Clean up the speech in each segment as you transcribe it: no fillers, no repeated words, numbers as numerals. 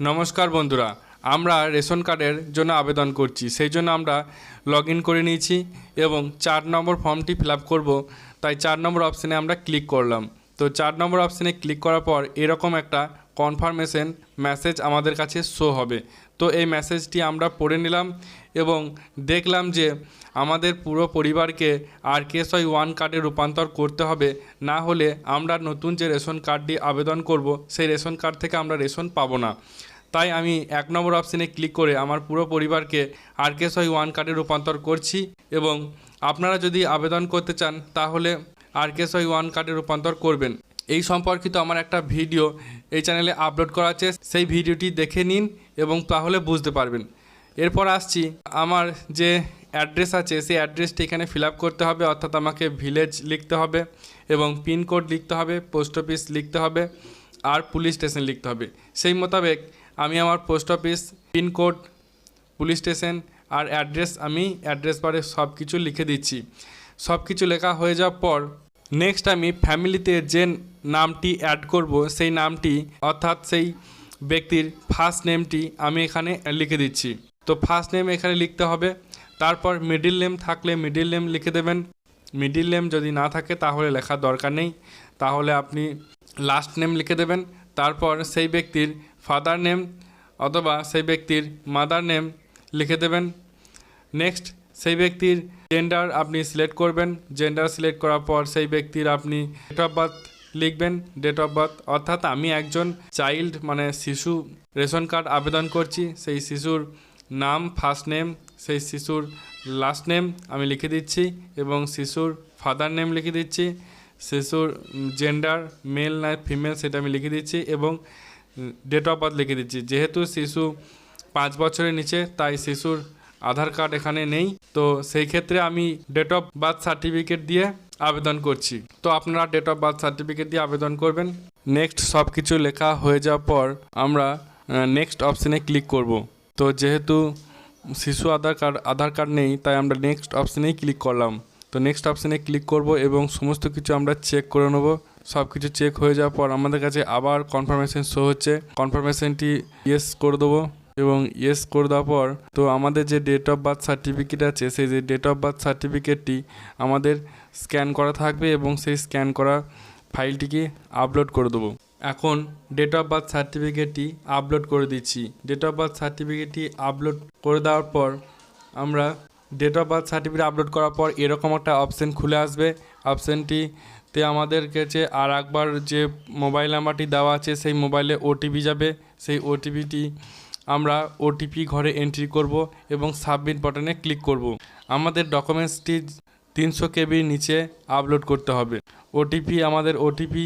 নমস্কার বন্ধুরা, আমরা রেশন কার্ডের জন্য আবেদন করছি। সেই জন্য আমরা লগ ইন করে নিয়েছি এবং 4 নম্বর ফর্মটি ফিল আপ করবো। তাই 4 নম্বর অপশানে আমরা ক্লিক করলাম। তো 4 নম্বর অপশানে ক্লিক করার পর এরকম একটা কনফার্মেশন মেসেজ আমাদের কাছে শো হবে। তো এই মেসেজটি আমরা পড়ে নিলাম এবং দেখলাম যে আমাদের পুরো পরিবারকে RKSY 1 কার্ডে রূপান্তর করতে হবে, না হলে আমরা নতুন যে রেশন কার্ডটি আবেদন করব সেই রেশন কার্ড থেকে আমরা রেশন পাবো না। তাই আমি 1 নম্বর অপশানে ক্লিক করে আমার পুরো পরিবারকে RKSY 1 কার্ডে রূপান্তর করছি এবং আপনারা যদি আবেদন করতে চান তাহলে RKSY 1 কার্ডে রূপান্তর করবেন। এই সম্পর্কিত আমার একটা ভিডিও এই চ্যানেলে আপলোড করা আছে, সেই ভিডিওটি দেখে নিন এবং তাহলে বুঝতে পারবেন। এরপর আসছি, আমার যে অ্যাড্রেস আছে সেই অ্যাড্রেসটি এখানে ফিল আপ করতে হবে, অর্থাৎ আমাকে ভিলেজ লিখতে হবে এবং পিনকোড লিখতে হবে, পোস্ট অফিস লিখতে হবে আর পুলিশ স্টেশন লিখতে হবে। সেই মোতাবেক আমি আমার post office, pin code, police station আর অ্যাড্রেস আমি অ্যাড্রেস বারে সব কিছু লিখে দিচ্ছি। সব কিছু লেখা হয়ে যাওয়ার পর নেক্সট আমি ফ্যামিলিতে যে নামটি অ্যাড করব সেই নামটি, অর্থাৎ সেই ব্যক্তির ফার্স্ট নেমটি আমি এখানে লিখে দিচ্ছি। তো ফার্স্ট নেম এখানে লিখতে হবে। তারপর মিডিল নেম থাকলে মিডিল নেম লিখে দেবেন। মিডিল নেম যদি না থাকে তাহলে লেখার দরকার নেই, তাহলে আপনি লাস্ট নেম লিখে দেবেন। তারপর সেই ব্যক্তির ফাদার নেম অথবা সেই ব্যক্তির মাদার নেম লিখে দেবেন। নেক্সট সেই ব্যক্তির জেন্ডার আপনি সিলেক্ট করবেন। জেন্ডার সিলেক্ট করার পর সেই ব্যক্তির আপনি ডেট অফ বার্থ লিখবেন। ডেট অফ বার্থ অর্থাৎ আমি একজন চাইল্ড মানে শিশু রেশন কার্ড আবেদন করছি, সেই শিশুর নাম ফার্স্ট নেম, সেই শিশুর লাস্ট নেম আমি লিখে দিচ্ছি এবং শিশুর ফাদার নেম লিখে দিচ্ছি। শিশুর জেন্ডার মেল না ফিমেল সেটা আমি লিখে দিচ্ছি এবং ডেট অফ বার্থ লিখে দিচ্ছি। যেহেতু শিশু 5 বছরের নিচে তাই শিশুর আধার কার্ড এখানে নেই, তো সেই ক্ষেত্রে আমি ডেট অফ বার্থ সার্টিফিকেট দিয়ে আবেদন করছি। তো আপনারা ডেট অফ বার্থ সার্টিফিকেট দিয়ে আবেদন করবেন। নেক্সট সব কিছু লেখা হয়ে যাওয়ার পর আমরা নেক্সট অপশানে ক্লিক করব। তো যেহেতু শিশু আধার কার্ড নেই তাই আমরা নেক্সট অপশানেই ক্লিক করলাম। তো নেক্সট অপশানে ক্লিক করব এবং সমস্ত কিছু আমরা চেক করে নেব। সব কিছু চেক হয়ে যাওয়ার পর আমাদের কাছে আবার কনফার্মেশন শো হচ্ছে। কনফার্মেশনটি ইয়েস করে দেবো এবং ইয়েস করে দেওয়ার পর তো আমাদের যে ডেট অফ বার্থ সার্টিফিকেট আছে সেই যে ডেট অফ বার্থ সার্টিফিকেটটি আমাদের স্ক্যান করা থাকবে এবং সেই স্ক্যান করা ফাইলটিকে আপলোড করে দেবো। এখন ডেট অফ বার্থ সার্টিফিকেটটি আপলোড করে দিচ্ছি। ডেট অফ বার্থ সার্টিফিকেটটি আপলোড করে দেওয়ার পর আমরা date of birth certificate upload করার পর এরকম একটা অপশান খুলে আসবে। অপশানটিতে আমাদের কাছে আর একবার যে মোবাইল নাম্বারটি দেওয়া আছে সেই মোবাইলে ওটিপি যাবে। সেই ওটিপিটি আমরা ওটিপি ঘরে এন্ট্রি করব এবং সাবমিট বাটনে ক্লিক করব। আমাদের ডকুমেন্টসটি 300 KB নিচে আপলোড করতে হবে। আমাদের ওটিপি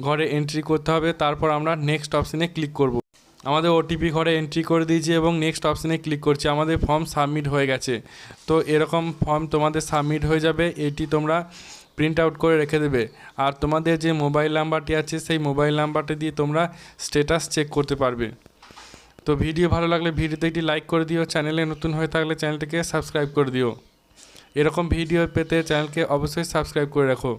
ঘরে এন্ট্রি করতে হবে। তারপর আমরা নেক্সট অপশানে ক্লিক করব। আমাদের ওটিপি ঘরে এন্ট্রি করে দিয়েছি এবং নেক্সট অপশানে ক্লিক করছি। আমাদের ফর্ম সাবমিট হয়ে গেছে। তো এরকম ফর্ম তোমাদের সাবমিট হয়ে যাবে। এটি তোমরা প্রিন্ট আউট করে রেখে দেবে। আর তোমাদের যে মোবাইল নাম্বারটি আছে সেই মোবাইল নাম্বারটি দিয়ে তোমরা স্ট্যাটাস চেক করতে পারবে। তো ভিডিও ভালো লাগলে ভিডিওতে একটি লাইক করে দিও। চ্যানেলে নতুন হয়ে থাকলে চ্যানেলটিকে সাবস্ক্রাইব করে দিও। এরকম ভিডিও পেতে চ্যানেলকে অবশ্যই সাবস্ক্রাইব করে রাখো।